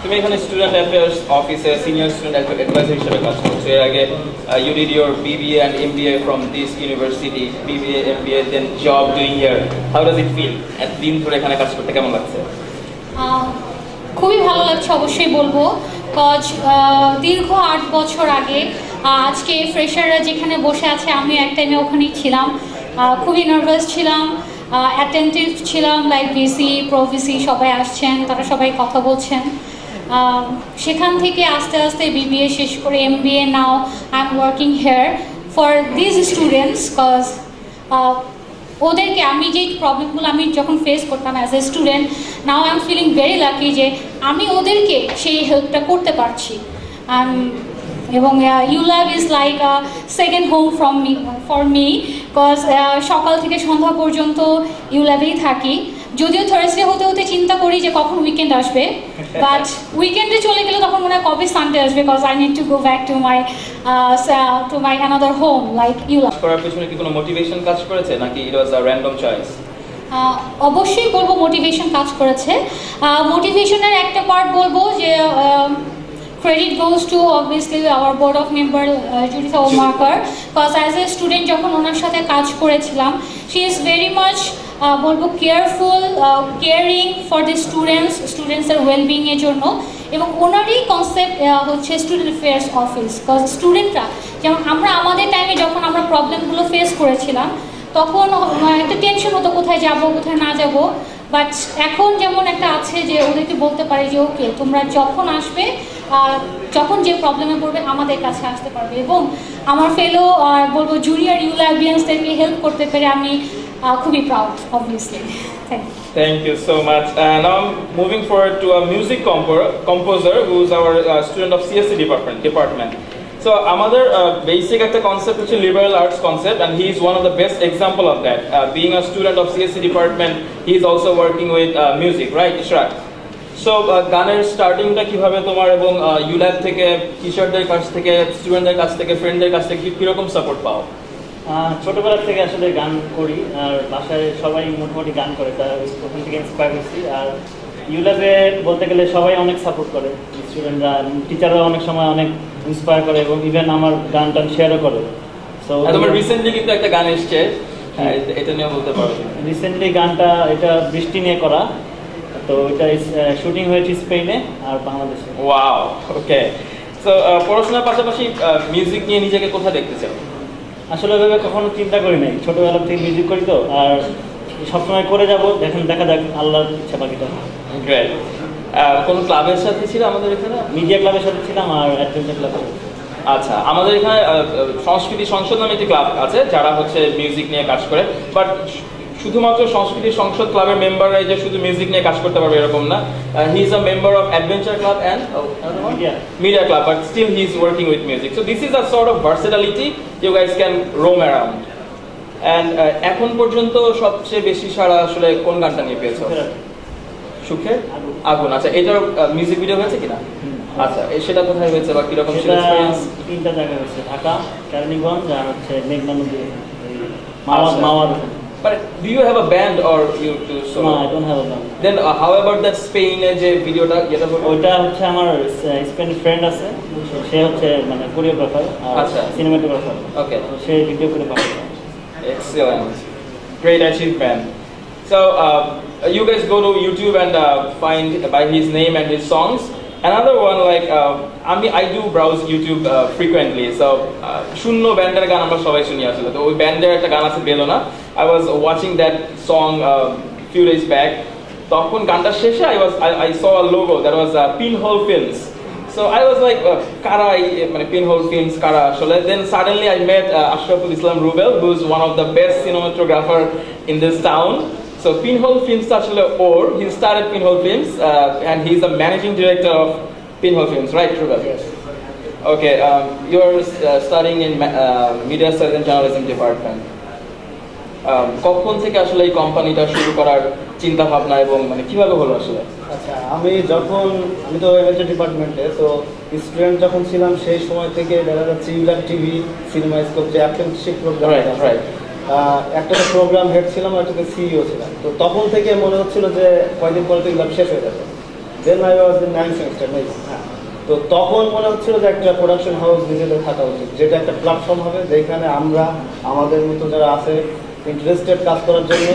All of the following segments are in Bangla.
তুমি এখানে স্টুডেন্ট অ্যাফেয়ার্স অফিসে সিনিয়র স্টুডেন্ট অ্যাডভাইজার হিসেবে কাজ করছো। এর আগে you did your BBA and MBA from this university, BBA MBA then job doing here. How does it feel? দিন ধরে এখানে কাজ করতে কেমন লাগছে? খুবই ভালো লাগছে অবশ্যই বলবো, কজ দীর্ঘ 8 বছর আগে আজকে ফ্রেশাররা যেখানে বসে আছে আমি এক টাইমে ওখানেই ছিলাম। খুবই নার্ভাস ছিলাম, অ্যাটেন্টিভ ছিলাম, লাইক ভিসি প্রভিসি সবাই আসছেন, তারা সবাই কথা বলছেন। সেখান থেকে আস্তে আস্তে BBA শেষ করে MBA, now I am working here for this students, cause ওদেরকে আমি যে প্রবলেমগুলো আমি যখন ফেস করতাম as a student, now I am feeling very lucky যে আমি ওদেরকে সেই হেল্পটা করতে পারছি। এবং ULAB is like second home for me, because সকাল থেকে সন্ধ্যা পর্যন্ত ইউল্যাবেই থাকি। যদিও থার্সডে হতে হতে চিন্তা করি যে কখন উইকেন্ড আসবে, বাট উইকেন্ডে চলে গেলে তখন মনে হয় কবে সানডে আসবে, because I need to go back to my another home like ULAB. করার পেছনে কি কোনো মোটিভেশন কাজ করেছে নাকি ইট ওয়াজ আ র্যান্ডম চয়েস? অবশ্যই বলবো মোটিভেশন কাজ করেছে। মোটিভেশনের একটা পার্ট বলবো যে credit goes to obviously our board of member Juditha Omarkar, because as a student যখন ওনার সাথে কাজ করেছিলাম, she is very much বলবো কেয়ারফুল, কেয়ারিং ফর দ্য স্টুডেন্টসের ওয়েলবিং এর জন্য। এবং ওনারই কনসেপ্ট হচ্ছে স্টুডেন্ট অ্যাফেয়ার্স অফিস, বিকজ স্টুডেন্টরা যেমন আমরা আমাদের টাইমে যখন আমরা প্রবলেমগুলো ফেস করেছিলাম তখন একটা টেনশন হতো কোথায় যাব কোথায় না যাব, বাট এখন যেমন একটা আছে যে ওদেরকে বলতে পারি যে ওকে তোমরা যখন আসবে, যখন যে প্রবলেমে পড়বে আমাদের কাছে আসতে পারবে। এবং আমার ফেলো বলবো জুনিয়র ইউল্যাবিয়ান্সদেরকে হেল্প করতে পেরে আমি খুবই proud obviously. Thank you so much. Now I'm moving forward to a music composer who is our student of CSC department. So আমাদের basic একটা concept হচ্ছে liberal arts concept, and he is one of the best example of that. Being a student of CSC department, he is also working with music, right, Ishraq? So গানের স্টার্টিংটা কিভাবে তোমার, এবং ইউল্যাব থেকে টিচারদের কাছ থেকে, স্টুডেন্টদের কাছ থেকে, ফ্রেন্ডদের কাছ থেকে কিরকম সাপোর্ট পাও? ছোটবেলা থেকে আসলে গান করি, আর বাসায় সবাই মোটামুটি গান করে, তার ওখান থেকে ইন্সপায়ার হয়েছি। আর ইউল্যাবে বলতে গেলে সবাই অনেক সাপোর্ট করে, স্টুডেন্টরা, টিচাররা অনেক সময় অনেক ইন্সপায়ার করে এবং ইভেন আমার গান টান শেয়ারও করে। সো তোমার রিসেন্টলি কিন্তু একটা গান এসছে, এটা নিয়ে বলতে পারো? রিসেন্টলি গানটা এটা বৃষ্টি নিয়ে করা, তো এটা শুটিং হয়েছে স্পেনে আর বাংলাদেশে। ওয়াও, ওকে। সো পড়াশোনার পাশাপাশি মিউজিক নিয়ে নিজেকে কোথায় দেখতে চাও? আসলে ওইভাবে কখনো চিন্তা করি নাই, ছোটবেলা থেকে মিউজিক করি তো, আর সবসময় করে যাবো, দেখা যাক আল্লাহর ইচ্ছা বাকিটা। গ্রেট। কোন ক্লাবের সাথে ছিল আমাদের এখানে? মিডিয়া ক্লাবের সাথে ছিলাম আর অ্যাডভেঞ্চার ক্লাবে। আচ্ছা, আমাদের এখানে সংস্কৃতি সংসদ নামে একটি ক্লাব আছে যারা হচ্ছে মিউজিক নিয়ে কাজ করে, বাট শুধুমাত্র সংস্কৃতি সংসদ ক্লাবের মেম্বাররাই যে শুধু মিউজিক নিয়ে কাজ করতে পারবে এরকম না। He is a member of adventure club and media club, but still he is working with music. So this is a sort of versatility you guys can roam around. And এখন পর্যন্ত সবচেয়ে বেশি সাড়া আসলে কোন গানটা নিয়ে পেয়েছো? সুখের আগুন। আচ্ছা, এটার মিউজিক ভিডিও হয়েছে কিনা? আচ্ছা, সেটা কোথায় হয়েছে বা কিরকম ছিল এক্সপেরিয়েন্স? 3টা জায়গায় হয়েছে, ঢাকা, কেরানীগঞ্জ আর হচ্ছে মেঘনা নদী, মাওয়া। But do you have a band or you do solo? No, I don't have a band. Then how about that Spain যে ভিডিওটা যেটা বলবো? ওটা হচ্ছে আমার স্পেনিশ ফ্রেন্ড আছে, সে হচ্ছে মানে কোরিওগ্রাফার আর সিনেমাটোগ্রাফার। ওকে, সে ভিডিও করে পাঠায়। Excellent, great achievement. So you guys go to YouTube and find by his name and his songs. Another one, like I do browse YouTube frequently, so শূন্য ব্যান্ডের গান আমরা সবাই শুনি আসলে। তো ওই ব্যান্ডের একটা গান আছে বেলোনা, I was watching that song few days back. তখন গানটা শেষে I saw a logo that was Pinhole Films. So I was like, কারা মানে Pinhole Films কারা আসলে? Then suddenly I met Ashraful Islam Rubel, who is one of the best cinematographer in this town. So Pinhole Films actually, or he started Pinhole Films, and he's the managing director of Pinhole Films, right, Rubel? Yes. Okay, you're studying in Media Studies and Journalism department. কখন থেকে আসলে এই কোম্পানিটা শুরু করার চিন্তা ভাবনা এবং মানে কিভাবে হলো আসলে? আচ্ছা, আমি তো এমএলটি ডিপার্টমেন্টে, তো স্টুডেন্ট যখন ছিলাম সেই সময় থেকে দেখা যাচ্ছে ইউল্যাব টিভি সিনেমা স্কোপ যে অ্যাপ্রেন্টিসশিপ প্রোগ্রাম, একটা প্রোগ্রাম হেড ছিলাম আর একটা সিইও ছিলাম। তো তখন থেকে মনে হচ্ছিল যে কয়েকদিন পরে তো ইউল্যাব শেষ হয়ে যাবে। Then I was in 9th semester maybe. হ্যাঁ, তো তখন মনে হচ্ছিল যে একটা প্রোডাকশন হাউস নিজেদের থাকা উচিত, যেটা একটা প্ল্যাটফর্ম হবে যেখানে আমরা আমাদের মতো যারা আছে ইন্টারেস্টেড কাজ করার জন্য,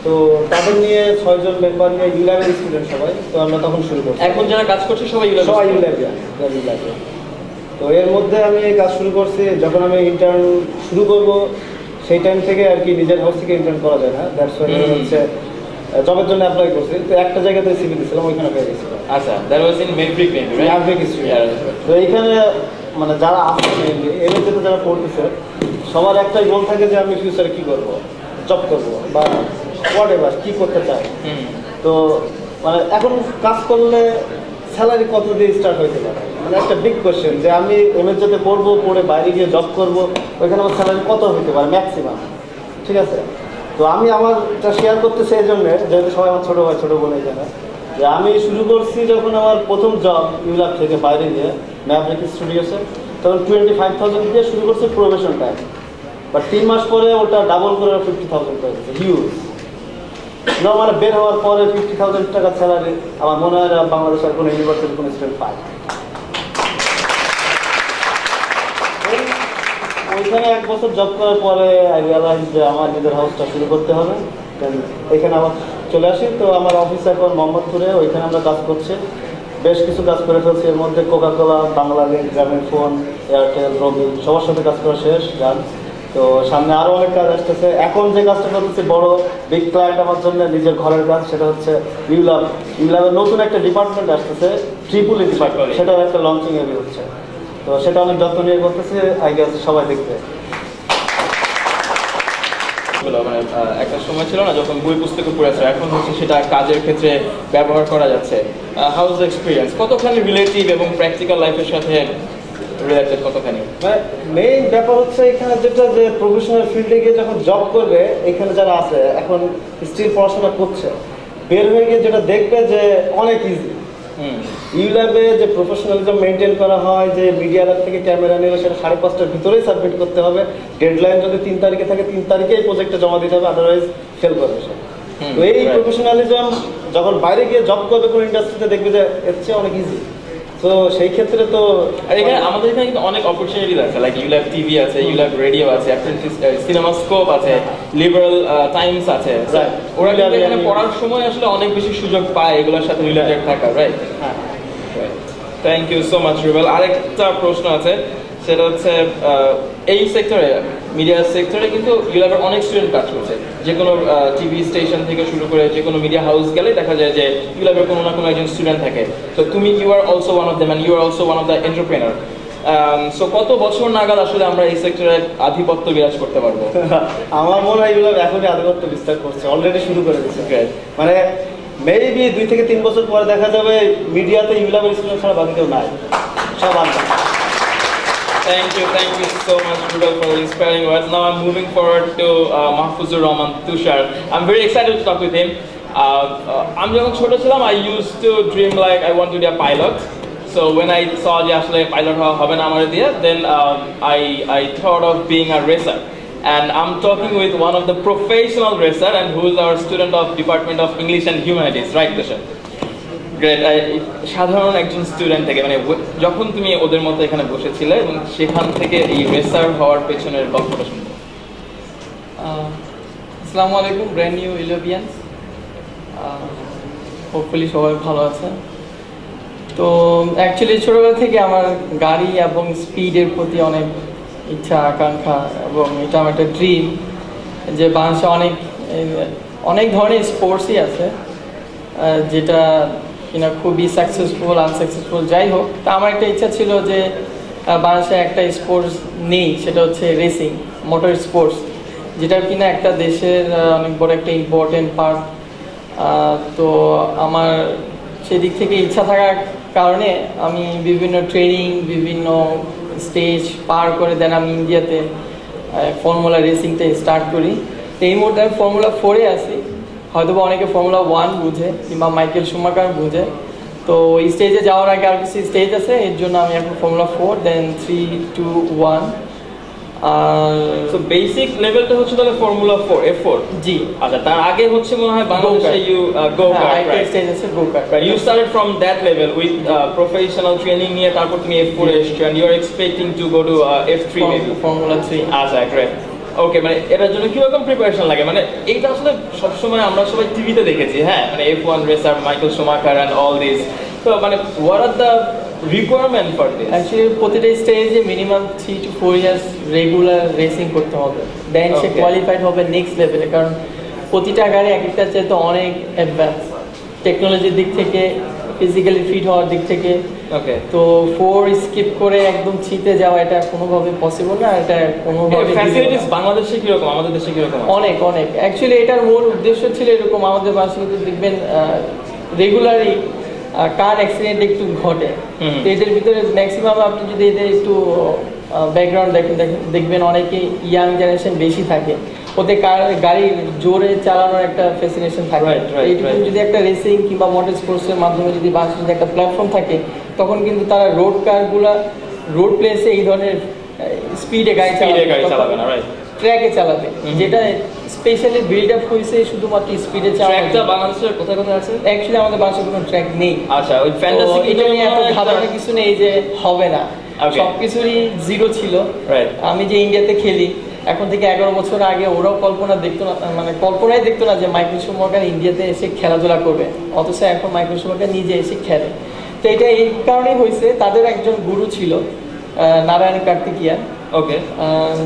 তো তাদের নিয়ে 6 জন মেম্বার নিয়ে ইউল্যাবের স্টুডেন্ট সবাই, তো আমরা তখন শুরু করছি। এখন যারা কাজ করছে সবাই ইউল্যাবিয়ান। তো এর মধ্যে আমি কাজ শুরু করছি, যখন আমি ইন্টার্ন শুরু করব সেই টাইম থেকে আর কি, নিজের হাউস থেকে ইন্টার্ন করা যায় না, দ্যাটস ওয়াই হচ্ছে জবের জন্য অ্যাপ্লাই করছি। তো একটা জায়গাতে সিভি দিয়েছিলাম, ওইখানে পেয়ে গেছিলাম। আচ্ছা, that was in metric maybe, right? Metric student. তো এইখানে মানে যারা আছে মেইনলি এমএসএতে যারা পড়তেছে, সবার একটাই গোল থাকে যে আমি ফিউচারে কি করব, জব করব বা হোয়াটএভার কি করতে চাই। তো মানে এখন কাজ করলে স্যালারি কত দিয়ে স্টার্ট হইতে পারে, মানে একটা বিগ কোয়েশ্চেন, যে আমি এমএসএতে পড়বো, পড়ে বাইরে গিয়ে জব করব, ওইখানে আমার স্যালারি কত হইতে পারে ম্যাক্সিমাম, ঠিক আছে? তো আমি আমারটা শেয়ার করতেছি এই জন্যে, যেহেতু সবাই আমার ছোটো ভাই ছোটো বোন এখানে, যে আমি শুরু করছি যখন আমার প্রথম জব ইউল্যাব থেকে বাইরে গিয়ে ম্যাভরিক স্টুডিওসে, তখন 25,000 দিয়ে শুরু করছি প্রোবেশন টাইম, বাট 3 মাস পরে ওটা ডাবল করে 50,000 করে দিচ্ছে। হিউজ না, মানে বের হওয়ার পরে 50,000 টাকা স্যালারি আমার মনে হয় বাংলাদেশের কোনো ইউনিভার্সিটির কোনো স্টুডেন্ট পায়। ওইখানে 1 বছর জব করার পরে আই রিয়ালাইজ যে আমার নিজের হাউসটা শুরু করতে হবে। দেন এখানে আবার চলে আসি। তো আমার অফিস এখন মোহাম্মদপুরে, ওইখানে আমরা কাজ করছি, বেশ কিছু কাজ করে ফেলছি। এর মধ্যে কোকাকোলা, বাংলালিংক, গ্রামীণ ফোন, এয়ারটেল, রবি, সবার সাথে কাজ করা শেষ গান। তো সামনে আরও অনেক কাজ আসতেছে। এখন যে কাজটা করতেছি বড় বিগ ক্লায়েন্ট আমার জন্য, নিজের ঘরের কাজ, সেটা হচ্ছে ইউল্যাব। ইউল্যাবের নতুন একটা ডিপার্টমেন্ট আসতেছে, ট্রিপলি ডিপার্টমেন্ট, সেটাও একটা লঞ্চিং এর হচ্ছে। তো সেটা অনেক যত্ন নিয়ে করতেছে, আই গেস সবাই দেখবে। মানে একটা সময় ছিল না যখন বই পুস্তকে পড়েছে, এখন হচ্ছে সেটা কাজের ক্ষেত্রে ব্যবহার করা যাচ্ছে। How is the experience? কতখানি রিলেটিভ এবং প্র্যাকটিক্যাল লাইফের সাথে রিলেটেড কতখানি? মানে মেইন ব্যাপার হচ্ছে এখানে যেটা, যে প্রফেশনাল ফিল্ডে গিয়ে যখন জব করবে, এখানে যারা আছে এখন স্টিল পড়াশোনা করছে, বের হয়ে গিয়ে যেটা দেখবে যে অনেক ইজি। ইউল্যাবে যে প্রফেশনালিজম মেনটেন করা হয়, যে মিডিয়া ল্যাব থেকে ক্যামেরা নিলে সেটা 5:30টার ভিতরেই সাবমিট করতে হবে, ডেডলাইন যদি 3 তারিখে থাকে 3 তারিখেই প্রজেক্টটা জমা দিতে হবে, আদারওয়াইজ ফেল করবে সে। তো এই প্রফেশনালিজম যখন বাইরে গিয়ে জব করবে কোনো ইন্ডাস্ট্রিতে, দেখবে যে এর চেয়ে অনেক ইজি। তো সেই ক্ষেত্রে তো এখানে আমাদের এখানে কিন্তু অনেক অপরচুনিটি আছে, লাইক ইউল্যাব টিভি আছে, ইউল্যাব রেডিও আছে, অ্যাপ্রেন্টিস সিনেমা স্কোপ আছে, লিবারাল টাইমস আছে। ওরা এখানে পড়ার সময় আসলে অনেক বেশি সুযোগ পায় এগুলোর সাথে রিলেটেড থাকা, right? Thank you so much Rubel. আরেকটা প্রশ্ন আছে, সেটা হচ্ছে এই সেক্টরে, মিডিয়া সেক্টরে কিন্তু ইউল্যাবের অনেক স্টুডেন্ট কাজ করছে। যে কোনো টিভি স্টেশন থেকে শুরু করে যে কোনো মিডিয়া হাউস গেলে দেখা যায় যে ইউল্যাবের কোনো না কোনো একজন স্টুডেন্ট থাকে। তো তুমি you are also one of them and you are also one of the entrepreneur. So কত বছর নাগাদ আসলে আমরা এই সেক্টরে আধিপত্য বিরাজ করতে পারবো? আমার মনে হয় ইউল্যাব এখনই আধিপত্য বিস্তার করছে, অলরেডি শুরু করে দিচ্ছে। মানে মেবি 2 থেকে 3 বছর পরে দেখা যাবে মিডিয়াতে ইউল্যাবের স্টুডেন্ট ছাড়া বাকি কেউ নাই, সব আনবে। Thank you so much, Rudolf, for the inspiring words. Now I'm moving forward to Mahfuzur Rahman Tushar. I'm very excited to talk with him. I'm যখন ছোট ছিলাম, I used to dream like I want to be a pilot. So when I saw যে আসলে পাইলট হবে না আমার দিয়ে, then I thought of being a racer. And I'm talking with one of the professional racer, and who is our student of Department of English and Humanities, right, Tushar? Great. সাধারণ একজন স্টুডেন্ট থেকে, মানে যখন তুমি ওদের মতো এখানে বসেছিলে এবং সেখান থেকে এই রেসার হওয়ার পেছনের গল্পটা শুনবো। আসসালামু আলাইকুম ব্র্যান্ড নিউ ইলেভিয়ান্স, হোপফুলি সবাই ভালো আছেন। তো অ্যাকচুয়ালি ছোটোবেলা থেকে আমার গাড়ি এবং স্পিডের প্রতি অনেক ইচ্ছা আকাঙ্ক্ষা, এবং এটা আমার একটা ড্রিম যে বাংলাদেশে অনেক ধরনের স্পোর্টসই আছে যেটা কিনা খুবই সাকসেসফুল, আনসাকসেসফুল, যাই হোক। তা আমার একটা ইচ্ছা ছিল যে বাংলাদেশে একটা স্পোর্টস নেই, সেটা হচ্ছে রেসিং, মোটর স্পোর্টস, যেটা কিনা একটা দেশের অনেক বড় একটা ইম্পর্টেন্ট পার্ট। তো আমার সেদিক থেকে ইচ্ছা থাকার কারণে আমি বিভিন্ন ট্রেনিং, বিভিন্ন স্টেজ পার করে দেন আমি ইন্ডিয়াতে ফর্মুলা রেসিংটা স্টার্ট করি। তো এই মুহূর্তে আমি ফর্মুলা 4-এ আছি। হয়তো বা অনেকে ফর্মুলা 1 বুঝে কিংবা মাইকেল শুমাকার বুঝে। তো এই স্টেজে যাওয়ার আগে আর কিছু স্টেজ আছে, এর জন্য আমি এখন ফর্মুলা 4, দেন 3, 2, 1 সো বেসিক লেভেলটা হচ্ছে তাহলে ফর্মুলা 4 F4 জি। আচ্ছা, তার আগে হচ্ছে মনে হয় বাংলাদেশে you go kart, right? You started from that level with professional training নিয়ে, তারপর তুমি F4 এ এসেছো and you are expecting to go to F3 maybe formula 3। আচ্ছা, গ্রেট। ওকে, মানে এটার জন্য কিরকম প্রিপারেশন লাগে? মানে এইটা আসলে সবসময় আমরা সবাই টিভিতে দেখেছি, হ্যাঁ, মানে F1 racer Michael Schumacher and all this. তো মানে what are the requirement for this? Actually প্রতিটা স্টেজে minimum 3 to 4 years regular racing করতে হবে, দেন সে কোয়ালিফাইড হবে নেক্সট লেভেলে। কারণ প্রতিটা গাড়ি এক একটা চাইতে অনেক অ্যাডভান্স টেকনোলজির দিক থেকে, ফিজিক্যালি ফিট হওয়ার দিক থেকে। ওকে, তো 4 স্কিপ করে একদম ছিতে যাওয়া এটা কোনোভাবে পসিবল না। এটা কোনোভাবে ফ্যাসিলিটিস বাংলাদেশে কিরকম, আমাদের দেশে কিরকম? অনেক অনেক। অ্যাকচুয়ালি এটার মূল উদ্দেশ্য ছিল এরকম, আমাদের বাসে কিন্তু দেখবেন রেগুলারই কার অ্যাক্সিডেন্ট একটু ঘটে। তো এদের ভিতরে ম্যাক্সিমাম আপনি যদি এদের একটু ব্যাকগ্রাউন্ড দেখবেন অনেকে ইয়াং জেনারেশন বেশি থাকে, ওদের গাড়ি জোরে চালানোর একটা ফ্যাসিনেশন থাকে। এইটুকু যদি একটা রেসিং কিংবা মোটর স্পোর্টসের মাধ্যমে যদি বাংলাদেশে একটা প্ল্যাটফর্ম থাকে, তখন কিন্তু তারা রোড কারগুলা রোড প্লেসে এই ধরনের স্পিডে গাড়ি চালাবে না, ট্র্যাকে চালাবে, যেটা স্পেশালি বিল্ড আপ হয়েছে শুধুমাত্র স্পিডে চালানো। ট্র্যাকটা বাংলাদেশের কোথায় কোথায় আছে? অ্যাকচুয়ালি আমাদের বাংলাদেশে কোনো ট্র্যাক নেই। আচ্ছা, ওই ফ্যান্টাসি এটা নিয়ে এত ঘাবড়ানোর কিছু নেই যে হবে না, সবকিছুরই জিরো ছিল। আমি যে ইন্ডিয়াতে খেলি এখন থেকে 11 বছর আগে, ওরাও কল্পনা দেখতো না, মানে কল্পনাই দেখতো না যে মাইকেল শুমাখার ইন্ডিয়াতে এসে খেলাধুলা করবে, অথচ এখন মাইকেল শুমাখার নিজে এসে খেলে। তো এটা এই কারণেই হয়েছে, তাদের একজন গুরু ছিল নারায়ণ কার্তিকিয়ান। ওকে,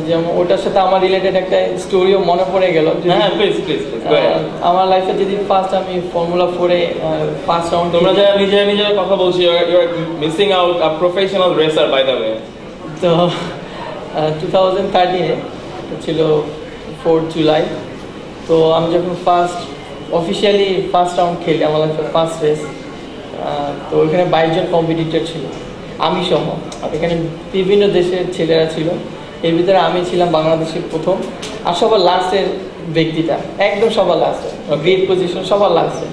যেমন ওটার সাথে আমার রিলেটেড একটা স্টোরিও মনে পড়ে গেল। হ্যাঁ, প্লিজ প্লিজ। আমার লাইফে যদি ফার্স্ট আমি ফর্মুলা 4 এ ফার্স্ট রাউন্ড, তোমরা যারা নিজের কথা বলছো, you are missing out a professional racer by the way. তো 2013 ছিল 4 জুলাই। তো আমি যখন অফিসিয়ালি ফার্স্ট রাউন্ড খেলি, আমার লাইফের ফার্স্ট রেস, তো ওইখানে 22 জন কম্পিটিটর ছিল, আমি সহ। এখানে বিভিন্ন দেশের ছেলেরা ছিল, এর ভিতরে আমি ছিলাম বাংলাদেশের প্রথম আর সবার লাস্টের ব্যক্তিটা, একদম সবার লাস্টে, গ্রেট পজিশন সবার লাস্টে।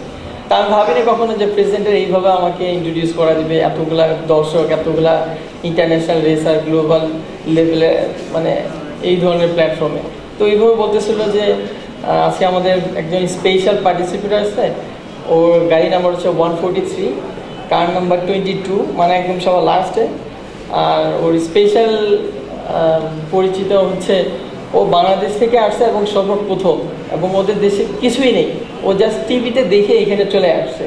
তা আমি ভাবিনি কখনো যে প্রেসিডেন্টের এইভাবে আমাকে ইন্ট্রোডিউস করা দিবে, এতগুলা দর্শক, এতগুলা ইন্টারন্যাশনাল রেসার, গ্লোবাল লেভেলে, মানে এই ধরনের প্ল্যাটফর্মে। তো এইভাবে বলতেছিল যে আজকে আমাদের একজন স্পেশাল পার্টিসিপেট আছে, ওর গাড়ি নাম্বার হচ্ছে 143, কার নাম্বার 22, মানে একদম সবার লাস্টে। আর ওর স্পেশাল পরিচিত হচ্ছে ও বাংলাদেশ থেকে আসছে এবং সর্বপ্রথম, এবং ওদের দেশে কিছুই নেই, ও জাস্ট টিভিতে দেখে এখানে চলে আসছে।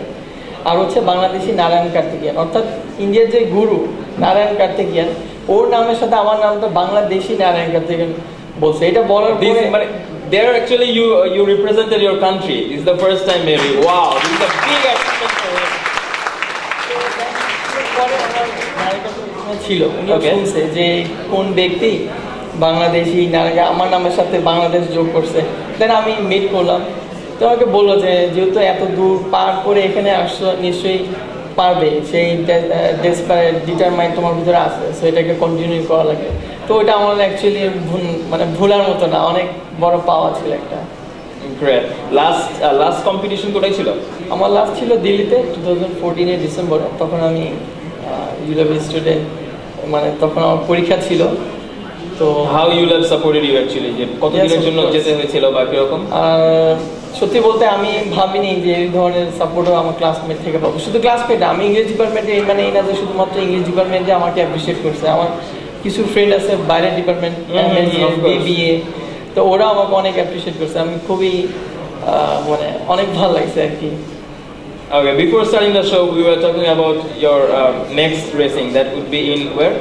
আর হচ্ছে বাংলাদেশি নারায়ণ কার্তিকিয়ান, অর্থাৎ ইন্ডিয়ার যে গুরু নারায়ণ কার্তিকিয়ান, ওর নামের সাথে আমার নামটা বাংলাদেশি নারায়ণ কার্তিকিয়ান বলছে। এটা বলার পরে there actually you represented your country. This is the first time maybe. Wow, this is a big achievement for him. ছিল শুনছে যে কোন ব্যক্তি বাংলাদেশি আমার নামের সাথে বাংলাদেশ যোগ করছে। দেন আমি মিট করলাম, তো আমাকে বললো যে যেহেতু এত দূর পার করে এখানে আসছো, নিশ্চয়ই পারবে, সেই ডিটারমাইন্ড তোমার ভিতরে আছে, সো এটাকে কন্টিনিউ করা লাগে। তো ওইটা আমার অ্যাকচুয়ালি মানে ভুলার মতো না, অনেক বড় পাওয়া ছিল একটা। গ্রেট। লাস্ট কম্পিটিশন কোথায় ছিল? আমার লাস্ট ছিল দিল্লিতে 2014 ডিসেম্বরে। তখন আমি ULAB স্টুডেন্ট, মানে তখন আমার পরীক্ষা ছিল। তো how ULAB supported you actually, যে কতদিনের জন্য যেতে হয়েছিল বা কিরকম? সত্যি বলতে আমি ভাবিনি যে এই ধরনের সাপোর্টও আমার ক্লাসমেট থেকে পাবো। শুধু ক্লাসমেট, আমি ইংরেজি ডিপার্টমেন্টে, মানে এই না যে শুধুমাত্র ইংরেজি ডিপার্টমেন্টে আমাকে অ্যাপ্রিসিয়েট করছে, আমার কিছু ফ্রেন্ড আছে বাইরের ডিপার্টমেন্ট, BBA, তো ওরা আমাকে অনেক অ্যাপ্রিসিয়েট করছে। আমি খুবই মানে অনেক ভালো লাগছে আর কি। Okay, before starting the show, we were talking about your next racing. That would be in where?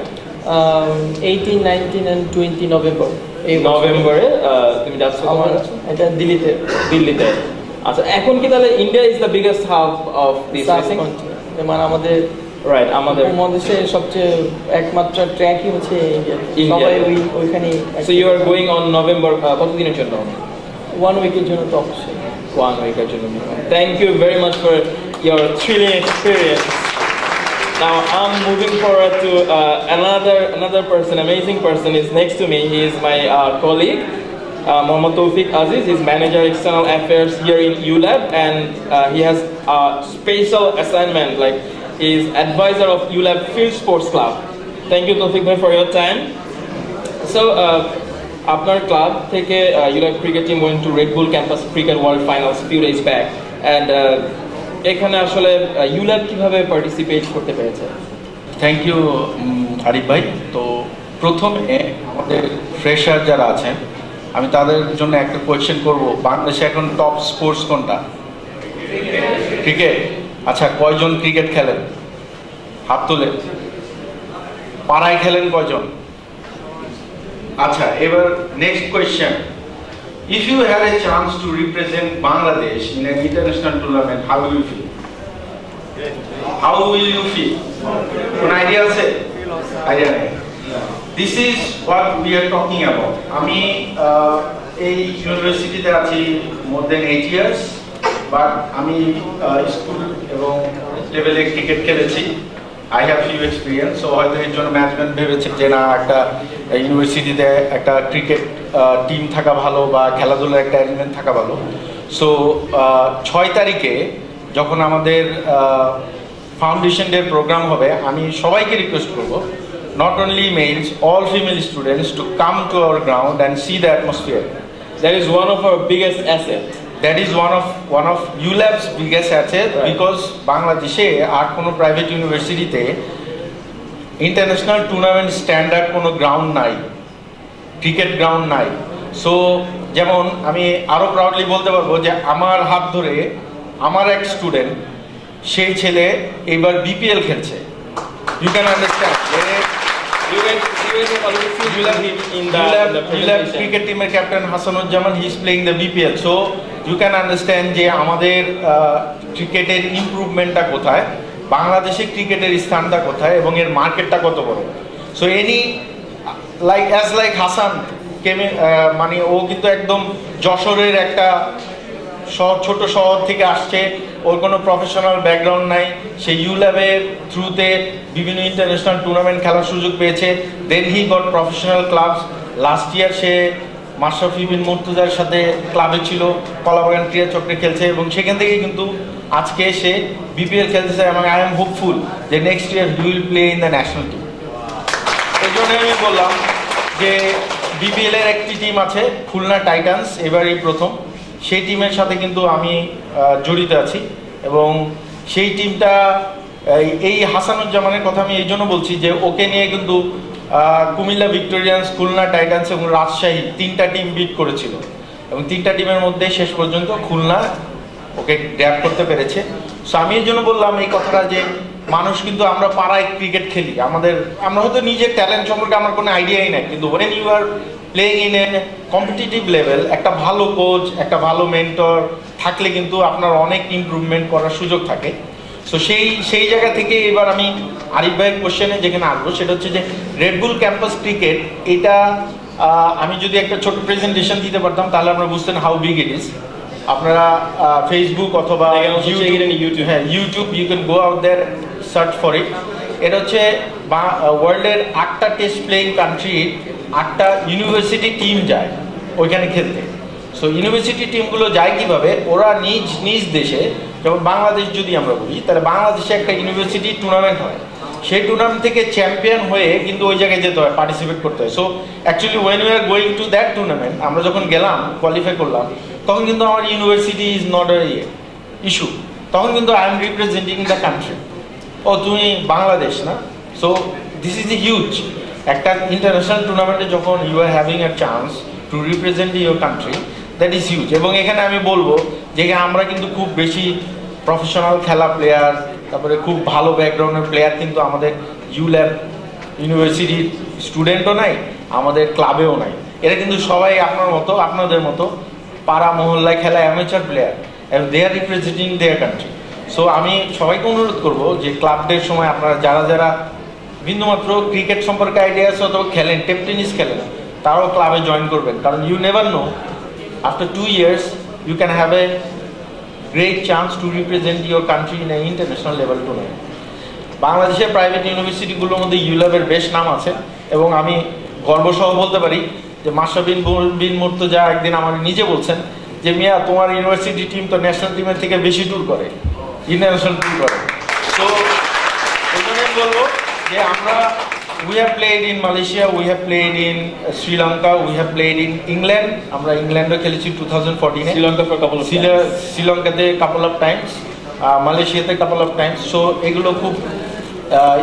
18, 19 and 20 November. নভেম্বরে তুমি যাচ্ছ? আমার এটা দিল্লিতে। দিল্লিতে। আচ্ছা, এখন কি তাহলে India is the biggest hub of this racing? মানে আমাদের রাইট, আমাদের মহাদেশে সবচেয়ে একমাত্র ট্র্যাকই হচ্ছে ইন্ডিয়া, সবাই ওইখানে। So you are going on November, কতদিনের জন্য? 1 উইকের জন্য তো অবশ্যই। 1 week. Thank you very much for your thrilling experience. Now I'm moving forward to another person, amazing person is next to me. He is my colleague, Mohammad Tawfiq Aziz. He's manager external affairs here in ULAB, and he has a special assignment, like he's advisor of ULAB Field Sports Club. Thank you, Tawfiq, for your time. So আপনার ক্লাব থেকে ULAB cricket team went to red bull campus cricket world finals few days back and এখানে আসলে ইউল্যাব কিভাবে পার্টিসিপেট করতে পেরেছে? থ্যাংক ইউ আরিফ ভাই। তো প্রথমে আমাদের ফ্রেশার যারা আছেন আমি তাদের জন্য একটা কোয়েশ্চেন করব, বাংলাদেশে এখন টপ স্পোর্টস কোনটা? ক্রিকেট। আচ্ছা, কয়জন ক্রিকেট খেলেন? হাত তুলে। পাড়ায় খেলেন কয়জন? আচ্ছা, এবার next question, if you had a chance to represent Bangladesh in an international tournament, how will you feel? How will you feel? কোন আইডিয়া আছে? আইডিয়া নেই। This is what we are talking about. আমি এই ইউনিভার্সিটিতে আছি মোর দেন 8 ইয়ার্স, বাট আমি স্কুল এবং লেভেলে ক্রিকেট খেলেছি। I have few experience. সো হয়তো এর জন্য ম্যানেজমেন্ট ভেবেছে যে না, একটা ইউনিভার্সিটিতে একটা ক্রিকেট টিম থাকা ভালো বা খেলাধুলার একটা অ্যারেঞ্জমেন্ট থাকা ভালো। সো 6 তারিখে যখন আমাদের ফাউন্ডেশন ডে প্রোগ্রাম হবে, আমি সবাইকে রিকোয়েস্ট করবো, not only males, all female students to come to our ground and see the atmosphere. That is one of our biggest assets. That is one of ULAB's biggest asset, right. Because বাংলাদেশে আর কোনো প্রাইভেট ইউনিভার্সিটিতে ইন্টারন্যাশনাল টুর্নামেন্ট স্ট্যান্ডার্ড কোনো গ্রাউন্ড নাই, ক্রিকেট গ্রাউন্ড নাই। সো যেমন আমি আরও প্রাউডলি বলতে পারবো যে আমার হাত ধরে আমার এক স্টুডেন্ট, সেই ছেলে এবার বিপিএল খেলছে। You can understand. You can already see in the presentation. Cricket team captain Hasanuzzaman, he is playing the BPL. So you can understand যে আমাদের ক্রিকেটের ইমপ্রুভমেন্টটা কোথায়, বাংলাদেশে ক্রিকেটের স্থানটা কোথায় এবং এর মার্কেটটা কত বড়। সো এনি লাইক হাসান মানে ও কিন্তু একদম যশোরের একটা ছোট শহর থেকে আসছে, ওর কোনো প্রফেশনাল ব্যাকগ্রাউন্ড নাই, সে ইউল্যাবের থ্রুতে বিভিন্ন ইন্টারন্যাশনাল টুর্নামেন্ট খেলার সুযোগ পেয়েছে। Then he got professional clubs. Last year সে মাশরাফি বিন মুর্তজার সাথে ক্লাবে ছিল, কলাবাগান ক্রীড়া চক্রে খেলছে এবং সেখান থেকেই কিন্তু আজকে সে বিপিএল খেলতেছে এবং আই এম হোপফুল যে next year he will play in the national team. এই জন্য আমি বললাম যে বিপিএল এর একটি টিম আছে খুলনা টাইটান্স, এবারই প্রথম, সেই টিমের সাথে কিন্তু আমি জড়িত আছি এবং সেই টিমটা এই হাসানুজ্জামানের কথা আমি এই জন্য বলছি যে ওকে নিয়ে কিন্তু কুমিল্লা ভিক্টোরিয়ান্স, খুলনা টাইটান্স এবং রাজশাহী 3টা টিম বিট করেছিল এবং 3টা টিমের মধ্যে শেষ পর্যন্ত খুলনা ওকে গ্র্যাব করতে পেরেছে। সো আমি এই জন্য বললাম এই কথাটা যে মানুষ কিন্তু আমরা পাড়ায় ক্রিকেট খেলি, আমরা হয়তো নিজের ট্যালেন্ট সম্পর্কে আমার কোনো আইডিয়াই নাই, কিন্তু when you are playing in a competitive level, একটা ভালো কোচ, একটা ভালো মেন্টর থাকলে কিন্তু আপনার অনেক ইমপ্রুভমেন্ট করার সুযোগ থাকে। সো সেই জায়গা থেকে এবার আমি আরিফ ভাইয়ের কোশ্চেনে যেখানে আসবো সেটা হচ্ছে যে রেড বুল ক্যাম্পাস ক্রিকেট, এটা আমি যদি একটা ছোট প্রেজেন্টেশন দিতে পারতাম তাহলে আপনারা বুঝতেন হাউ বিগ ইট ইজ। আপনারা ফেসবুক অথবা YouTube you can go out there, search for it. এটা হচ্ছে ওয়ার্ল্ডের 8টা টেস্ট প্লেইং কান্ট্রির 8টা ইউনিভার্সিটি টিম যায় ওইখানে খেলতে। সো ইউনিভার্সিটি টিমগুলো যায় কিভাবে, ওরা নিজ দেশে, যেমন বাংলাদেশ যদি আমরা বলি তাহলে বাংলাদেশে একটা ইউনিভার্সিটি টুর্নামেন্ট হয়, সেই টুর্নামেন্ট থেকে চ্যাম্পিয়ন হয়ে কিন্তু ওই জায়গায় যেতে হয়, পার্টিসিপেট করতে হয়। So actually when you are going to that tournament, আমরা যখন গেলাম কোয়ালিফাই করলাম, তখন কিন্তু আমার university is not a issue, তখন কিন্তু I am representing the country. ও তুমি বাংলাদেশ না? So this is a huge একটা ইন্টারন্যাশনাল টুর্নামেন্টে যখন you are having a chance to represent your country, that is huge. এবং এখানে আমি বলবো যে আমরা কিন্তু খুব বেশি প্রফেশনাল খেলা প্লেয়ার, তারপরে খুব ভালো ব্যাকগ্রাউন্ডের প্লেয়ার কিন্তু আমাদের ইউল্যাব ইউনিভার্সিটির স্টুডেন্টও নাই, আমাদের ক্লাবেও নাই। এরা কিন্তু সবাই আপনাদের মতো পাড়া মহল্লায় খেলা অ্যামেচার প্লেয়ার এবং they are representing their country. So আমি সবাইকে অনুরোধ করবো যে ক্লাব ডের সময় আপনারা যারা বিন্দুমাত্র ক্রিকেট সম্পর্কে আইডিয়া আছে অথবা খেলেন, টেবিল টেনিস খেলেন, তারাও ক্লাবে জয়েন করবেন, কারণ you never know, after 2 years you can have a great chance to represent your country in an international level tournament. বাংলাদেশের প্রাইভেট ইউনিভার্সিটিগুলোর মধ্যে ইউল্যাবের বেশ নাম আছে এবং আমি গর্বসহ বলতে পারি যে মাশরাফি বিন মুর্তজা একদিন আমার নিজে বলছেন যে মিয়া তোমার ইউনিভার্সিটি টিম তো ন্যাশনাল টিমের থেকে বেশি ট্যুর করে, ইন্টারন্যাশনাল ট্যুর করে। তো এই জন্যই বলবো যে আমরা We have played in Malaysia, we have played in Sri Lanka, we have played in England. আমরা ইংল্যান্ডে খেলেছি 2014 এ। Sri Lanka for a couple of times. শ্রীলঙ্কাতে couple of times, মালয়েশিয়াতে couple of times. সো এগুলো খুব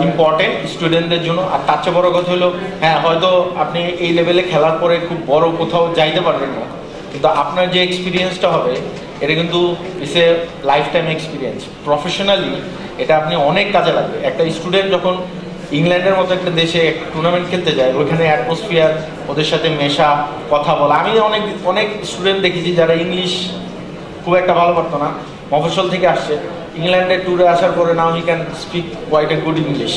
ইম্পর্টেন্ট স্টুডেন্টদের জন্য। আর তার চেয়ে বড় কথা হলো, হ্যাঁ হয়তো আপনি এই লেভেলে খেলার পরে খুব বড় কোথাও যাইতে পারবেন না, কিন্তু আপনার যে এক্সপিরিয়েন্সটা হবে এটা কিন্তু it's a life time experience. Professionally এটা আপনি অনেক কাজে লাগবে। একটা স্টুডেন্ট যখন ইংল্যান্ডের মতো একটা দেশে টুর্নামেন্ট খেলতে যায়, ওইখানে অ্যাটমসফিয়ার, ওদের সাথে মেশা, কথা বলা। আমি অনেক স্টুডেন্ট দেখেছি যারা ইংলিশ খুব একটা ভালো পারতো না, মফস্বল থেকে আসছে, ইংল্যান্ডে ট্যুরে আসার পরে now he can speak quite a good English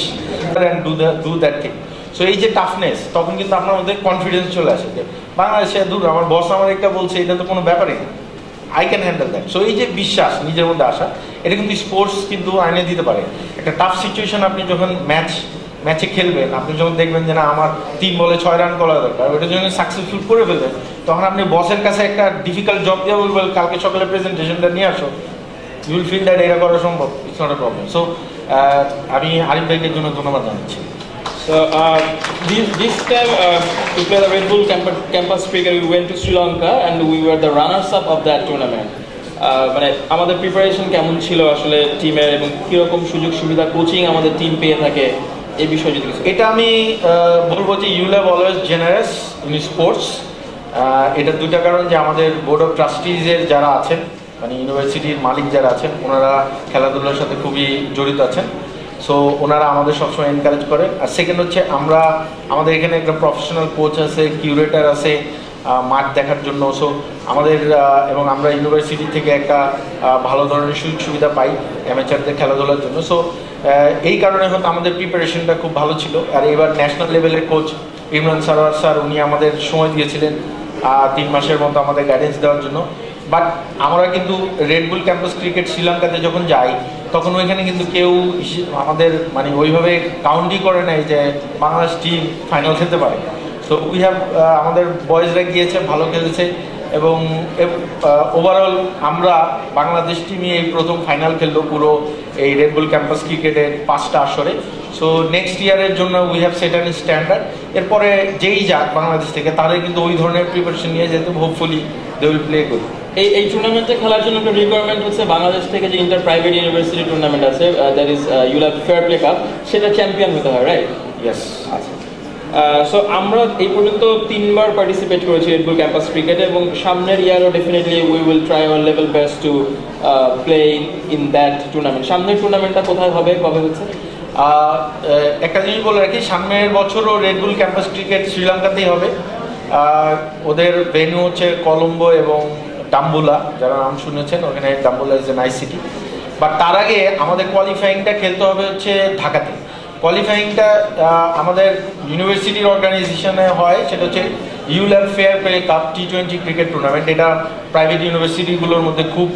and do that thing. So এই যে টাফনেস, তখন কিন্তু আপনার মধ্যে কনফিডেন্স চলে আসে যে বাংলাদেশে দূর, আমার বস আমার একটা বলছে, এটা তো কোনো ব্যাপারই না, I can handle that. So এই যে বিশ্বাস নিজের মধ্যে আসা, এটা কিন্তু স্পোর্টস কিন্তু আইনে দিতে পারে। একটা টাফ সিচুয়েশন আপনি যখন ম্যাচে খেলবেন, আপনি যখন দেখবেন যে না আমার 3 বলে 6 রান করা দরকার, ওইটা যখন সাকসেসফুল করে ফেলবেন, তখন আপনি বসের কাছে একটা ডিফিকাল্ট জব দিয়ে বলবেন কালকে সকালে প্রেজেন্টেশনটা নিয়ে আসো, ইউ উইল ফিল দ্যাট এটা করা সম্ভব, it's not a problem. So আমি আরিফ ভাইয়ের জন্য ধন্যবাদ জানাচ্ছি। So this time to play the Red Bull campus cricket, we went to Sri Lanka and we were the runners-up of that tournament. মানে আমাদের প্রিপারেশন কেমন ছিল আসলে টিমের, এবং কিরকম সুযোগ সুবিধা কোচিং আমাদের টিম পেয়ে থাকে, এই বিষয়ে যদি কিছু। এটা আমি বলবো যে ULAB always generous in sports. এটা দুইটা কারণ, যে আমাদের বোর্ড অফ ট্রাস্টিজের যারা আছেন, মানে ইউনিভার্সিটির মালিক যারা আছেন, ওনারা খেলাধুলার সাথে খুবই জড়িত আছেন। সো ওনারা আমাদের সবসময় এনকারেজ করে। আর সেকেন্ড হচ্ছে আমাদের এখানে একটা প্রফেশনাল কোচ আছে, কিউরেটার আছে মাঠ দেখার জন্য। সো আমাদের এবং আমরা ইউনিভার্সিটি থেকে একটা ভালো ধরনের সুযোগ সুবিধা পাই অ্যামেচারদের খেলাধুলার জন্য। সো এই কারণে হয়তো আমাদের প্রিপারেশনটা খুব ভালো ছিল। আর এবার ন্যাশনাল লেভেলের কোচ ইমরান সারোয়ার স্যার, উনি আমাদের সময় দিয়েছিলেন 3 মাসের মতো আমাদের গাইডেন্স দেওয়ার জন্য। বাট আমরা কিন্তু রেড বুল ক্যাম্পাস ক্রিকেট শ্রীলঙ্কাতে যখন যাই, তখন ওইখানে কিন্তু কেউ আমাদের মানে ওইভাবে কাউন্টই করে নাই যে বাংলাদেশ টিম ফাইনাল খেলতে পারে। সো উই হ্যাভ আমাদের বয়েজরা গিয়েছে, ভালো খেলেছে, এবং ওভারঅল আমরা বাংলাদেশ টিমই এই প্রথম ফাইনাল খেললো পুরো এই রেড বুল ক্যাম্পাস ক্রিকেটের 5টা আসরে। সো নেক্সট ইয়ারের জন্য we have set an standard. এরপরে যেই যাক বাংলাদেশ থেকে, তাদের কিন্তু ওই ধরনের প্রিপারেশন নিয়ে যেতে hopefully they will play good. এই টুর্নামেন্টে খেলার জন্য একটা রিকোয়ারমেন্ট হচ্ছে বাংলাদেশ থেকে যে ইন্টার প্রাইভেট ইউনিভার্সিটি টুর্নামেন্ট আছে, that is ULAB fair play cup, সেটা চ্যাম্পিয়ন হতে হয়, রাইট? ইয়েস। আচ্ছা, সো আমরা এই পর্যন্ত 3বার পার্টিসিপেট করেছি রেড বুল ক্যাম্পাস ক্রিকেটে, এবং সামনের ইয়ারও definitely we will try our level best to play in that tournament. সামনের টুর্নামেন্টটা কোথায় হবে, কবে হচ্ছে? একটা জিনিস বলে রাখি, সামনের বছরও রেড বুল ক্যাম্পাস ক্রিকেট শ্রীলঙ্কাতেই হবে। ওদের ভেন্যু হচ্ছে কলম্বো এবং ডাম্বুলা, যারা নাম শুনেছেন, ওখানে Dambulla is a nice city. But তার আগে আমাদের কোয়ালিফাইংটা খেলতে হবে হচ্ছে ঢাকাতে। কোয়ালিফাইংটা আমাদের ইউনিভার্সিটির অর্গানাইজেশনে হয়, সেটা হচ্ছে ULAB fair play cup T20 cricket tournament. এটা প্রাইভেট ইউনিভার্সিটিগুলোর মধ্যে খুব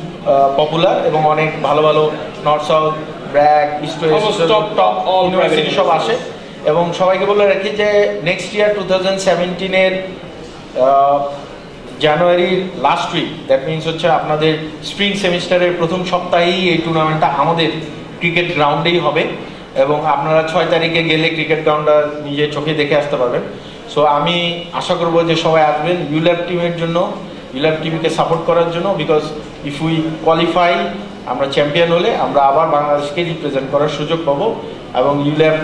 পপুলার, এবং অনেক ভালো ভালো north south, BRAC, east West top university সব আসে। এবং সবাইকে বলে রাখি যে নেক্সট ইয়ার 2017-এর জানুয়ারির লাস্ট উইক, দ্যাট মিনস হচ্ছে আপনাদের স্প্রিং সেমিস্টারের প্রথম সপ্তাহেই এই টুর্নামেন্টটা আমাদের ক্রিকেট গ্রাউন্ডেই হবে, এবং আপনারা 6 তারিখে গেলে ক্রিকেট গ্রাউন্ডটা নিজের চোখে দেখে আসতে পারবেন। সো আমি আশা করবো যে সবাই আসবেন ইউল্যাব টিমের জন্য, ইউল্যাব টিমকে সাপোর্ট করার জন্য, বিকজ ইফ উই কোয়ালিফাই, আমরা চ্যাম্পিয়ন হলে আমরা আবার বাংলাদেশকে রিপ্রেজেন্ট করার সুযোগ পাবো। এবং ইউল্যাব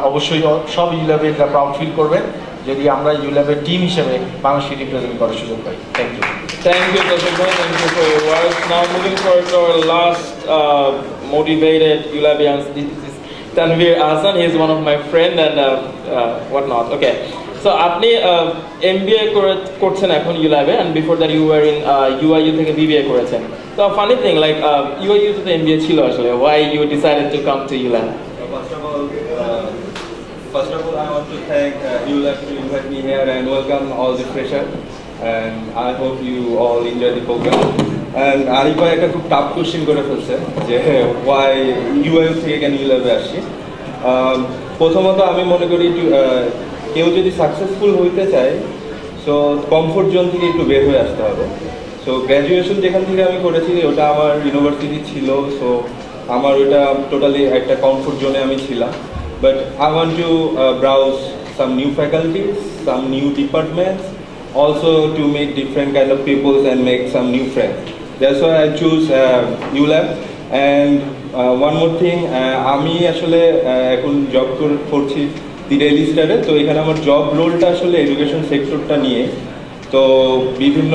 অবশ্যই সব ইউল্যাবের প্রাউড ফিল করবেন যদি আমরা ইউল্যাবের টিম হিসেবে বাংলাদেশকে রিপ্রেজেন্ট করার সুযোগ পাই। Thank you. Thank you, Dr. Bhai. Thank you for your words. Now moving forward to our last motivated ULABian, this is Tanvir Ahsan. He is one of my friend and whatnot. Okay. So আপনি MBA করছেন এখন ULAB-এ, and before that you were in UIU থেকে BBA করেছেন। So funny thing, like UIU তো MBA ছিল আসলে. Why you decided to come to ULAB? First of all, I want to thank ULAB to invite me here and welcome all the freshers. And I hope you all enjoy the program. And Arif bhai একটা খুব টাফ কোশ্চেন করে ফেলছে যে why UIU থেকে কেন ULAB এ আসি। প্রথমত আমি মনে করি কেউ যদি সাকসেসফুল হইতে চায়, সো কমফোর্ট জোন থেকে একটু বের হয়ে আসতে হবে। সো গ্র্যাজুয়েশন যেখান থেকে আমি করেছি ওটা আমার ইউনিভার্সিটি ছিল, সো আমার ওটা টোটালি একটা কমফোর্ট জোনে আমি ছিলাম। but I want to browse some new faculties, some new departments, also to meet different kind of peoples and make some new friends. That's why I choose ULAB. And one more thing, আমি আসলে এখন জব করছি দি ডেইলি স্টারে, তো এখানে আমার জব রোলটা আসলে এডুকেশন সেক্টরটা নিয়ে, তো বিভিন্ন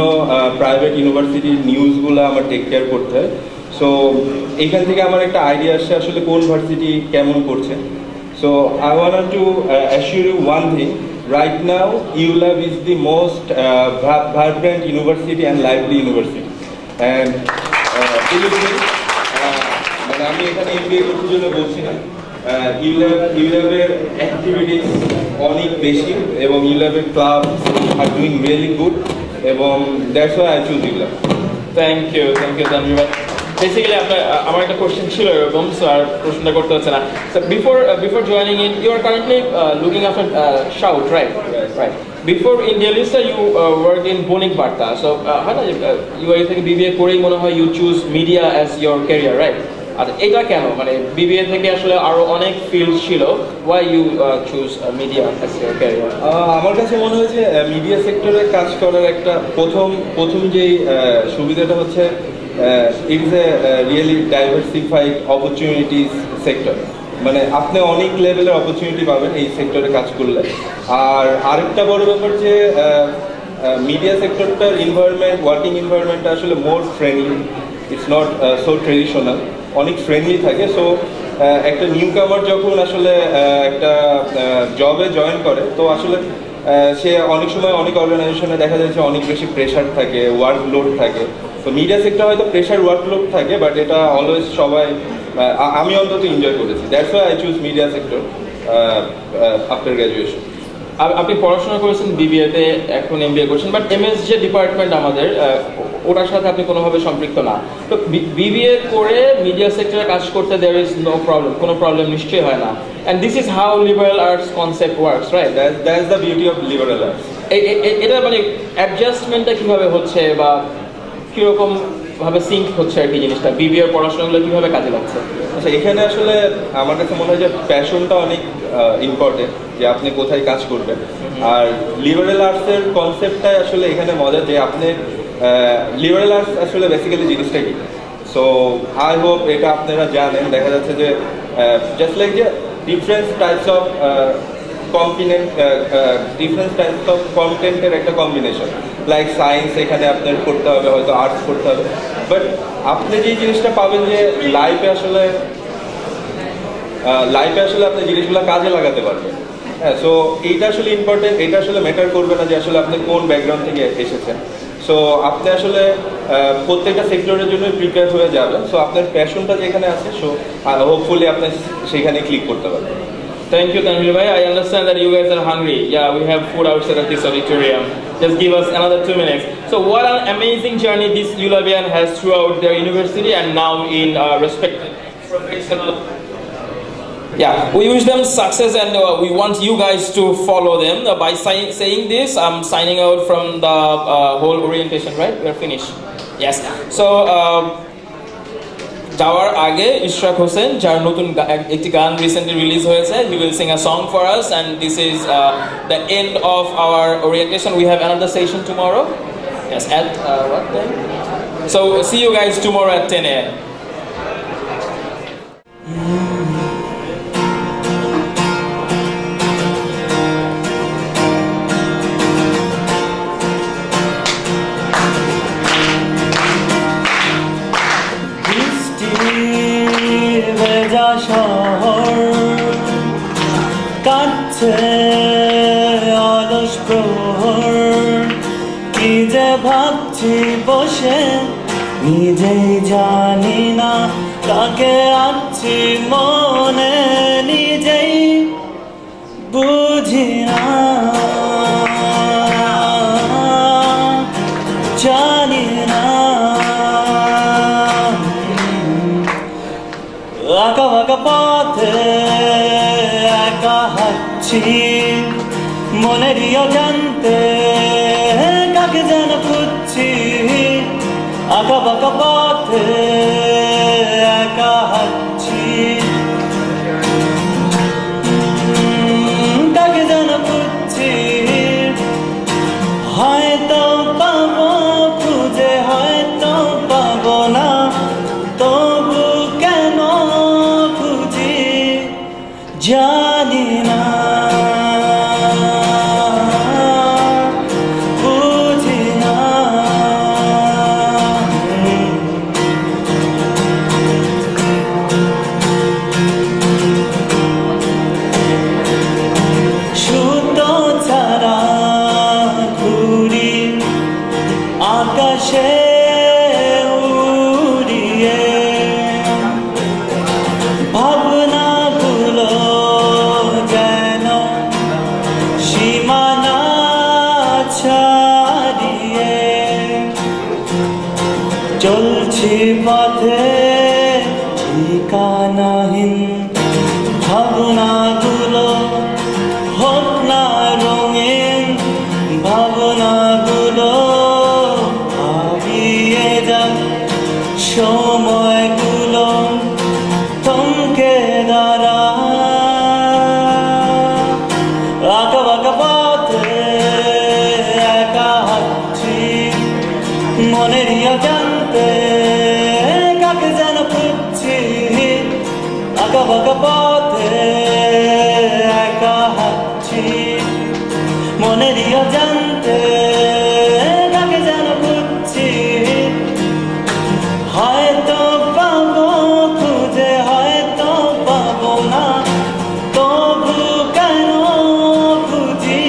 প্রাইভেট ইউনিভার্সিটির নিউজগুলো আমার টেক কেয়ার করতে হয়। সো এখান থেকে আমার একটা আইডিয়া আসছে আসলে কোন ভার্সিটি কেমন করছে। So I want to assure you one thing, right now ULAB is the most vibrant university and lively university, and believe me, মানে আমি এখানে এমবিএ করতে জন্য বলছি না, ULAB-এর অ্যাক্টিভিটিস অনেক বেশি এবং ULAB-এর club are doing really good, এবং that's why I choose ULAB। Thank you Tanvir ভাই। বেসিক্যালি আমার একটা কোশ্চেন ছিল এরকম, সো আর প্রশ্নটা করতে হচ্ছে না। So before joining in you are currently looking after Shout, right? Right. Before in Daily Star you work in Bonik Barta, so হয় না ইউআই থেকে বিবিএ করেই মনে হয় you choose media as your career, right? আচ্ছা, এটা কেন, মানে বিবিএ থেকে আসলে আরো অনেক ফিল্ড ছিল, why you choose media as your career? আমার কাছে মনে হয়েছে মিডিয়া সেক্টরে কাজ করার একটা প্রথম যেই সুবিধাটা হচ্ছে it is a really diversified opportunities sector, মানে আপনি অনেক লেভেলের অপরচুনিটি পাবেন এই সেক্টরে কাজ করলে। আর আরেকটা বড় ব্যাপার যে মিডিয়া সেক্টরটার এনভায়রনমেন্ট, ওয়ার্কিং এনভায়রনমেন্টটা আসলে মোর friendly, it's not so traditional, অনেক ফ্রেন্ডলি থাকে। সো একটা নিউ কামার যখন আসলে একটা জবে জয়েন করে, তো আসলে সে অনেক সময় অনেক অর্গানাইজেশনে দেখা যাচ্ছে অনেক বেশি প্রেশার থাকে, ওয়ার্কলোড থাকে। তো মিডিয়া সেক্টর হয়তো প্রেশার ওয়ার্কলোড থাকে, বাট এটা অলওয়েজ সবাই, আমি অন্তত এনজয় করেছি। That's why I choose media sector after graduation. আপনি পড়াশোনা করেছেন বিবিএতে, এখন এমবিএ করছেন, বাট এমএস যে ডিপার্টমেন্ট আমাদের ওটার সাথে আপনি কোনোভাবে সম্পৃক্ত না। তো বিবিএ করে মিডিয়া সেক্টরে কাজ করতে দেয়ার ইজ নো প্রবলেম, কোনো প্রবলেম নিশ্চয়ই হয় না। And this is how liberal arts concept works, right? That is the beauty of liberal arts. এটা মানে অ্যাডজাস্টমেন্টটা কিভাবে হচ্ছে বা কিরকম ভাবে সিঙ্ক হচ্ছে আর কি জিনিসটা, বিবিএর পড়াশোনাগুলো কিভাবে কাজে লাগছে? আচ্ছা, এখানে আসলে আমার কাছে মনে হয় যে প্যাশনটা অনেক ইম্পর্টেন্ট, যে আপনি কোথায় কাজ করবেন। আর লিবারেল আর্টসের কনসেপ্টটাই আসলে এখানে মজা, যে আপনি লিবারেল আর্টস আসলে বেসিক্যালি জিনিসটা কি। সো আই হোপ এটা আপনারা জানেন। দেখা যাচ্ছে যে জাস্ট লাইক যে ডিফারেন্ট টাইপস অফ কন্টেন্টের একটা কম্বিনেশন, লাইক সায়েন্স এখানে আপনার পড়তে হবে, হয়তো আর্টস পড়তে হবে, বাট আপনি যে জিনিসটা পাবেন যে লাইফে আসলে আপনি জিনিসগুলো কাজে লাগাতে পারবেন। হ্যাঁ, সো এইটা আসলে ইম্পর্টেন্ট। এটা আসলে ম্যাটার করবে না যে আসলে আপনি কোন ব্যাকগ্রাউন্ড থেকে এসেছেন। সো আপনি আসলে প্রত্যেকটা সেক্টরের জন্য প্রিপেয়ার হয়ে যাবেন। সো আপনার প্যাশনটা যেখানে আছে, সো হোপফুলি আপনি সেখানে ক্লিক করতে পারবেন। Thank you, Tanvir bhai. I understand that you guys are hungry. Yeah, we have food outside of this auditorium. Just give us another 2 minutes. So what an amazing journey this ULABian has throughout their university and now in respected professional. Yeah, we wish them success, and we want you guys to follow them. By saying this, I'm signing out from the whole orientation, right? We're finished. Yes. So, যাওয়ার আগে ইশরাক হোসেন, যার নতুন একটি গান রিসেন্টলি রিলিজ হয়েছে, he will sing a song for us, and this is the end of our orientation. We have another session tomorrow. Yes, at what time? So see you guys tomorrow at 10 a.m. শহর কাটছে অলস প্রহর, কি যে ভাবছি বসে নিজেই জানি না, কাকে আছি মনে নিজেই বুঝি না, জানি না। আঁকা বাঁকা পথে একা হাঁটছি, মনেরই জানতে কাকে যেন খুঁজছি। আঁকা বাঁকা পথে একা হাঁটছি, জানি না বুঝি না সুতো ছাড়া ঘুরি আকাশে উড়িয়ে ভাবনাগুলো যেন সীমানা ছাড়িয়ে চলছি পথে ঠিকানাহীন ভাবনাগুলো হোক না রঙিন ভাবনাগুলো হারিয়ে যাক সময়গুলো থমকে দাঁড়া আঁকা বাঁকা পথে একা হাঁটছি মনের জানতে কাকে যেন খুঁজছি আঁকা বাঁকা পথে একা হাঁটছি মনের জানতে কাকে যেন খুঁজছি হয়তো পাবো খুঁজে হয়তো পাবো না তবু কেন খুঁজি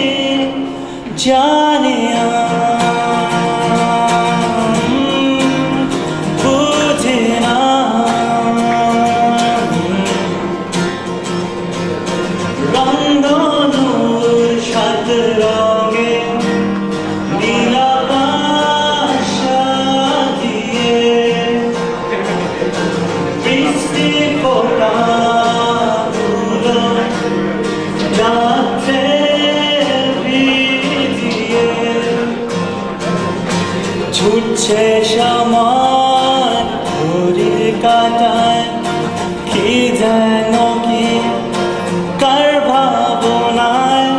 জানি না বুঝি না রংধনুর সাত রঙে নীলাকাশ সাজিয়ে বৃষ্টি ফোঁটাগুলো যাচ্ছে ভিজিয়ে ছুটছে সময় ঘড়ির কাঁটায় কি যেন কি কার ভাবনায়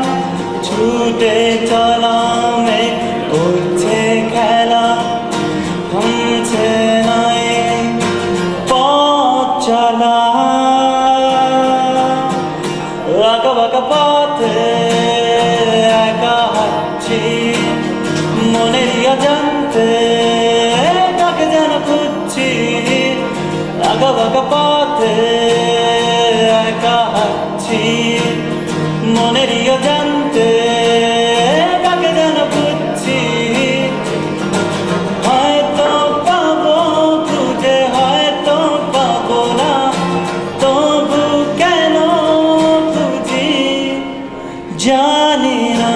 ছুটে চলা মে করছে খেলা থামছে নাই পথ চলা আঁকা বাঁকা পথে একা হাঁটছি মনের জানতে কাকে যেন খুঁজছি আঁকা বাঁকা পথে একা হাঁটছি মনের জানতে কাকে যেন খুঁজছি হয়তো পাবো খুঁজে হয়তো পাবো না তবু কেন খুঁজি জানি না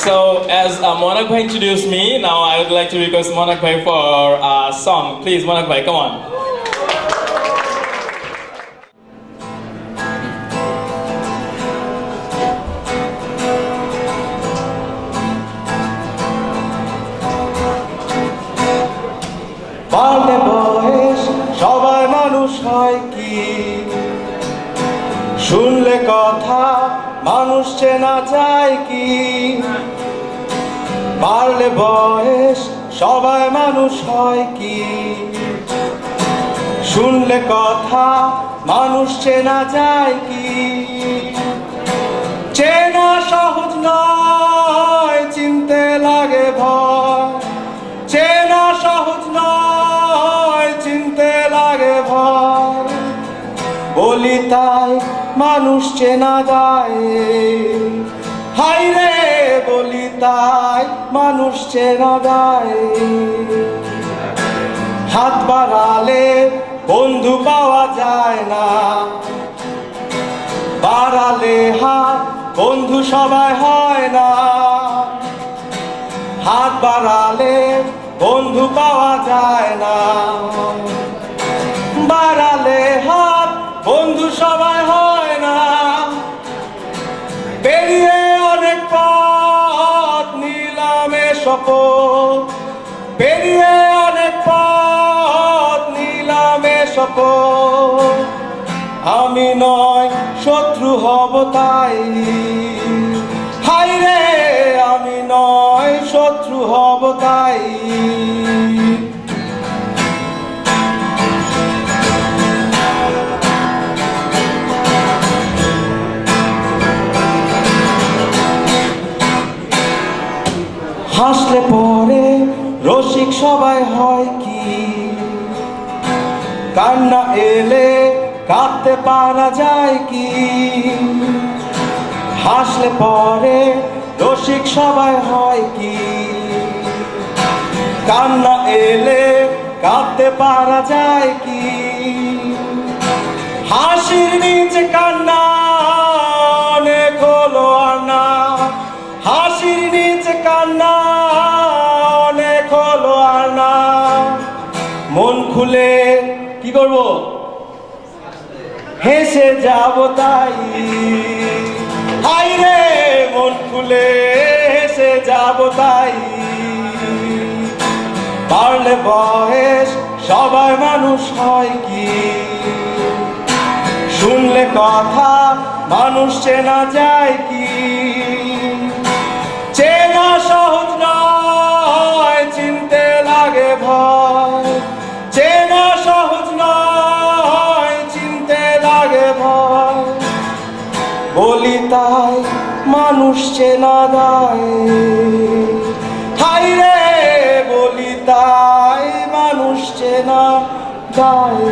So, as Monak Bhai introduced me, now I would like to request Monak Bhai for a song. Please, Monak Bhai, come on. বাড়লে বয়স সবাই মানুষ হয় কি শুনলে কথা মানুষ চেনা যায় কি বাড়লে বয়স সবাই মানুষ হয় কি শুনলে কথা মানুষ চেনা যায় কি চেনা সহজ নয় চিনতে লাগে ভয় চেনা সহজ নয় চিনতে লাগে ভয় বলি তাই মানুষ চেনা যায় হাই রে বলি তাই মানুষ চেনা যায় হাত বাড়ালে বন্ধু পাওয়া যায় না বাড়ালে হাত বন্ধু সবাই হয় না হাত বাড়ালে বন্ধু পাওয়া যায় না বাড়ালে হাত বন্ধু সবাই হয় না পেরিয়ে অনেক পথ নিলামে শপথ পেরিয়ে অনেক পথ নিলামে শপথ আমি নয় শত্রু হব তাই, হাই রে আমি নয় শত্রু হব তাই। হাসলে পরে রসিক সবাই হয় কি, কান্না এলে কাঁদতে পারা যায় কি, হাসলে পরে রসিক সবাই হয় কি, কান্না এলে কাঁদতে পারা যায় কি, হাসির নিচে কান্না অনেক হলো আর না, হাসির নিচে কান্না অনেক হলো আর না। মন খুলে কি করব, হেসে যাব তাই, হাই রে মন খুলে হেসে যাব তাই। পারলে বয়স সবাই মানুষ হয় কি, শুনলে কথা মানুষ চেনা যায় কি, চেনা সহজ নয় চিনতে লাগে ভয়, চেনা সহজ নয় চিনতে লাগে ভয়। বলি তাই মানুষ চেনা দায়, হাই রে বলি তাই মানুষ চেনা দায়।